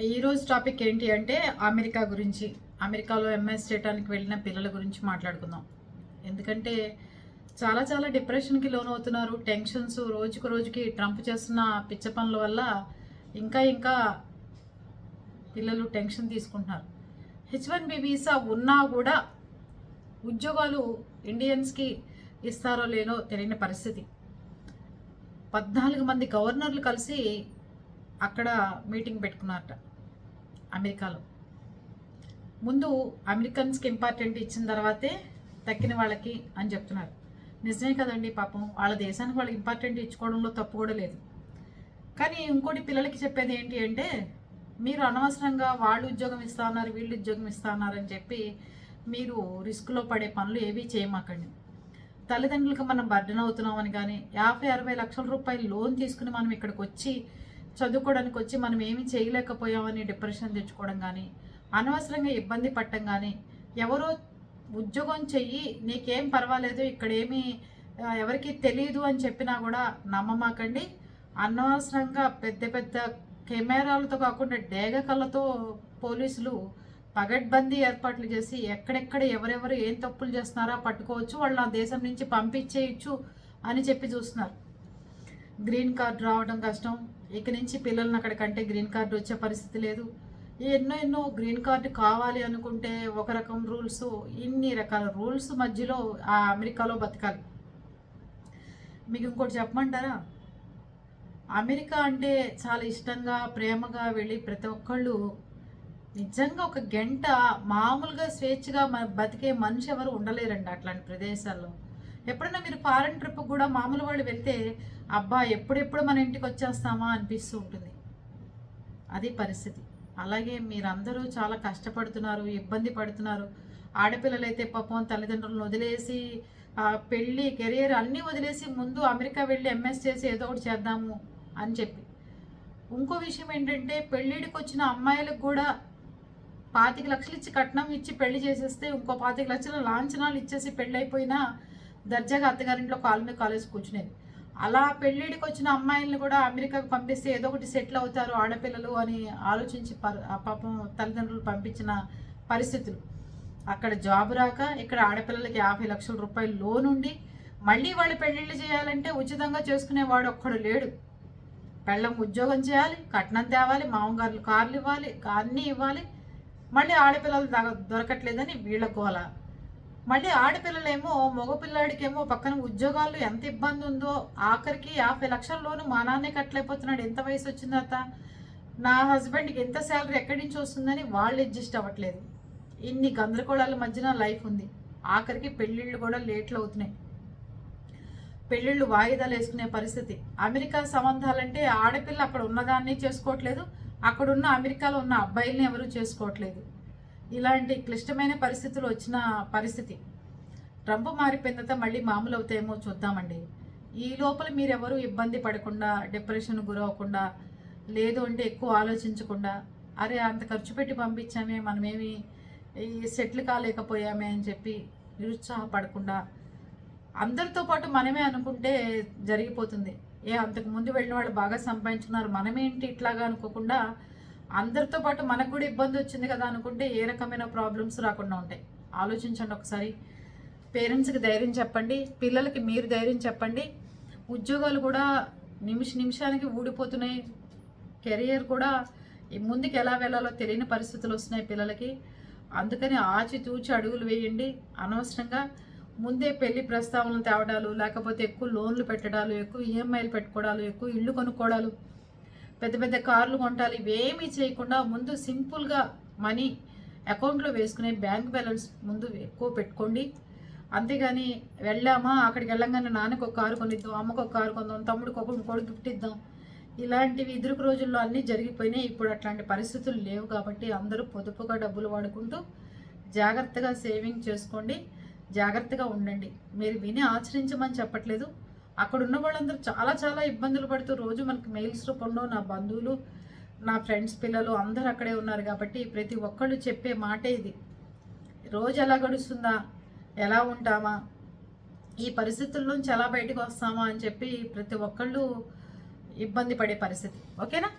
ఈరోజు టాపిక్ ఏంటి అంటే అమెరికా గురించి. అమెరికాలో ఎంఎస్ చేయడానికి వెళ్ళిన పిల్లల గురించి మాట్లాడుకుందాం. ఎందుకంటే చాలా చాలా డిప్రెషన్కి లోనవుతున్నారు. టెన్షన్స్ రోజుకు రోజుకి ట్రంప్ చేస్తున్న పిచ్చ పనుల వల్ల ఇంకా ఇంకా పిల్లలు టెన్షన్ తీసుకుంటున్నారు. H1B వీసా ఉన్నా కూడా ఉద్యోగాలు ఇండియన్స్కి ఇస్తారో లేదో తెలియని పరిస్థితి. 14 మంది గవర్నర్లు కలిసి అక్కడ మీటింగ్ పెట్టుకున్నారట అమెరికాలో. ముందు అమెరికన్స్కి ఇంపార్టెంట్ ఇచ్చిన తర్వాతే తక్కిన వాళ్ళకి అని చెప్తున్నారు. నిజమే కదండి, పాపం వాళ్ళ దేశానికి వాళ్ళకి ఇంపార్టెంట్ ఇచ్చుకోవడంలో తప్పు కూడా లేదు. కానీ ఇంకోటి పిల్లలకి చెప్పేది ఏంటి అంటే, మీరు అనవసరంగా వాళ్ళు ఉద్యోగం ఇస్తా ఉన్నారు, వీళ్ళు ఉద్యోగం ఇస్తా ఉన్నారని చెప్పి మీరు రిస్క్లో పడే పనులు ఏవీ చేయమాకండి. తల్లిదండ్రులకు మనం బర్డెన్ అవుతున్నామని కానీ 50-60 లక్షల రూపాయలు లోన్ తీసుకుని మనం ఇక్కడికి వచ్చి చదువుకోవడానికి వచ్చి మనం ఏమీ చేయలేకపోయామని డిప్రెషన్ తెచ్చుకోవడం కానీ, అనవసరంగా ఇబ్బంది పడటం కానీ, ఎవరో ఉద్యోగం చెయ్యి నీకేం పర్వాలేదు ఇక్కడేమీ ఎవరికి తెలియదు అని చెప్పినా కూడా నమ్మమాకండి. అనవసరంగా పెద్ద పెద్ద కెమెరాలతో కాకుండా డేగ కళ్ళతో పోలీసులు పగడ్బందీ ఏర్పాట్లు చేసి ఎక్కడెక్కడ ఎవరెవరు ఏం తప్పులు చేస్తున్నారో పట్టుకోవచ్చు, వాళ్ళు ఆ దేశం నుంచి పంపించేయచ్చు అని చెప్పి చూస్తున్నారు. గ్రీన్ కార్డు రావడం కష్టం, ఇక నుంచి పిల్లలను అక్కడికంటే గ్రీన్ కార్డు వచ్చే పరిస్థితి లేదు. ఎన్నో గ్రీన్ కార్డు కావాలి అనుకుంటే ఒక రకం రూల్స్, ఇన్ని రకాల రూల్స్ మధ్యలో ఆ అమెరికాలో బతకాలి. మీకు ఇంకోటి చెప్పమంటారా, అమెరికా అంటే చాలా ఇష్టంగా ప్రేమగా వెళ్ళి ప్రతి ఒక్కళ్ళు నిజంగా ఒక గంట మామూలుగా స్వేచ్ఛగా బతికే మనిషి ఎవరు ఉండలేరండి అట్లాంటి ప్రదేశాల్లో. ఎప్పుడైనా మీరు ఫారెన్ ట్రిప్ కూడా మామూలు వాళ్ళు వెళ్తే అబ్బా ఎప్పుడెప్పుడు మన ఇంటికి వచ్చేస్తామా అనిపిస్తూ ఉంటుంది. అది పరిస్థితి. అలాగే మీరందరూ చాలా కష్టపడుతున్నారు, ఇబ్బంది పడుతున్నారు. ఆడపిల్లలైతే పాపం తల్లిదండ్రులను వదిలేసి పెళ్ళి కెరియర్ అన్నీ వదిలేసి ముందు అమెరికా వెళ్ళి ఎంఎస్ చేసి ఏదో ఒకటి చేద్దాము అని చెప్పి. ఇంకో విషయం ఏంటంటే, పెళ్ళిడికి వచ్చిన అమ్మాయిలకు కూడా 25 లక్షలు ఇచ్చి కట్నం ఇచ్చి పెళ్లి చేసేస్తే ఇంకో 25 లక్షల లాంఛనాలు ఇచ్చేసి పెళ్ళి అయిపోయినా దర్జాగా అత్తగారింట్లో కాలు మీద కాలేసి కూర్చునేది. అలా పెళ్ళిడికి వచ్చిన అమ్మాయిలను కూడా అమెరికాకు పంపిస్తే ఏదో ఒకటి సెటిల్ అవుతారు ఆడపిల్లలు అని ఆలోచించి పాపం తల్లిదండ్రులు పంపించిన పరిస్థితులు. అక్కడ జాబ్ రాక ఇక్కడ ఆడపిల్లలకి 50 లక్షల రూపాయలు లోన్ ఉండి మళ్ళీ వాళ్ళు పెళ్ళిళ్ళు చేయాలంటే ఉచితంగా చేసుకునేవాడు ఒక్కడు లేడు. పెళ్ళం ఉద్యోగం చేయాలి, కట్నం తేవాలి, మామగారులు కార్లు ఇవ్వాలి, అన్నీ ఇవ్వాలి. మళ్ళీ ఆడపిల్లలు దొరకట్లేదని వీళ్ళ గోల. మళ్ళీ ఆడపిల్లలేమో మగపిల్లాడికేమో పక్కన ఉద్యోగాలు ఎంత ఇబ్బంది ఉందో, ఆఖరికి 50 లక్షల్లోనూ మా నాన్నే కట్టలేకపోతున్నాడు, ఎంత వయసు వచ్చిన తర్వాత నా హస్బెండ్కి ఎంత శాలరీ ఎక్కడి నుంచి వస్తుందని వాళ్ళు అడ్జస్ట్ అవ్వట్లేదు. ఇన్ని గందరగోళాల మధ్యన లైఫ్ ఉంది. ఆఖరికి పెళ్ళిళ్ళు కూడా లేట్లు అవుతున్నాయి, పెళ్ళిళ్ళు వాయిదాలు వేసుకునే పరిస్థితి. అమెరికా సంబంధాలంటే ఆడపిల్ల అక్కడ ఉన్నదాన్ని చేసుకోవట్లేదు, అక్కడున్న అమెరికాలో ఉన్న అబ్బాయిల్ని ఎవరూ చేసుకోవట్లేదు. ఇలాంటి క్లిష్టమైన పరిస్థితులు వచ్చిన పరిస్థితి. ట్రంప్ మారిపోయిన తర్వాత మళ్ళీ మామూలు అవుతాయేమో చూద్దామండి. ఈ లోపల మీరెవరూ ఇబ్బంది పడకుండా, డిప్రెషన్ గురవకుండా, లేదు అంటే ఎక్కువ ఆలోచించకుండా, అరే అంత ఖర్చు పెట్టి పంపించామే మనమేమి సెటిల్ కాలేకపోయామే అని చెప్పి నిరుత్సాహపడకుండా, అందరితో పాటు మనమే అనుకుంటే జరిగిపోతుంది. అంతకు ముందు వెళ్ళిన వాళ్ళు బాగా సంపాదించుకున్నారు, మనమేంటి ఇట్లాగా అనుకోకుండా అందరితో పాటు మనకు కూడా ఇబ్బంది వచ్చింది కదా అనుకుంటే ఏ రకమైన ప్రాబ్లమ్స్ రాకుండా ఉంటాయి. ఆలోచించండి ఒకసారి. పేరెంట్స్కి ధైర్యం చెప్పండి, పిల్లలకి మీరు ధైర్యం చెప్పండి. ఉద్యోగాలు కూడా నిమిషానికి ఊడిపోతున్నాయి, కెరియర్ కూడా ముందుకు ఎలా వెళ్ళాలో తెలియని పరిస్థితులు వస్తున్నాయి పిల్లలకి. అందుకని ఆచితూచి అడుగులు వేయండి. అనవసరంగా ముందే పెళ్లి ప్రస్తావనలు తేవడాలు, లేకపోతే ఎక్కువ లోన్లు పెట్టడాలు, ఎక్కువ ఈఎంఐలు పెట్టుకోవడాలు, ఎక్కువ ఇళ్ళు కొనుక్కోవడాలు, పెద్ద పెద్ద కార్లు కొంటాలి, ఇవేమీ చేయకుండా ముందు సింపుల్గా మనీ అకౌంట్లో వేసుకునే బ్యాంక్ బ్యాలెన్స్ ముందు ఎక్కువ పెట్టుకోండి. అంతేగాని వెళ్ళామా అక్కడికి వెళ్ళంగానే నాన్నకు ఒక కారు కొనిద్దాం, అమ్మకు ఒక కారు కొందాం, తమ్ముడికి ఇంకోటి గిఫ్ట్ ఇద్దాం, ఇలాంటివి ఇదిరుకు రోజుల్లో అన్నీ జరిగిపోయినాయి. ఇప్పుడు అట్లాంటి పరిస్థితులు లేవు కాబట్టి అందరూ పొదుపుగా డబ్బులు వాడుకుంటూ జాగ్రత్తగా సేవింగ్ చేసుకోండి, జాగ్రత్తగా ఉండండి. మీరు విని ఆచరించమని చెప్పట్లేదు. అక్కడ ఉన్న వాళ్ళందరూ చాలా చాలా ఇబ్బందులు పడుతూ రోజు మనకి మెయిల్స్ రూపంలో నా బంధువులు, నా ఫ్రెండ్స్ పిల్లలు అందరూ అక్కడే ఉన్నారు కాబట్టి ప్రతి ఒక్కళ్ళు చెప్పే మాటే ఇది. రోజు ఎలా గడుస్తుందా, ఎలా ఉంటామా, ఈ పరిస్థితుల నుంచి ఎలా బయటకు వస్తామా అని చెప్పి ప్రతి ఒక్కళ్ళు ఇబ్బంది పడే పరిస్థితి. ఓకేనా?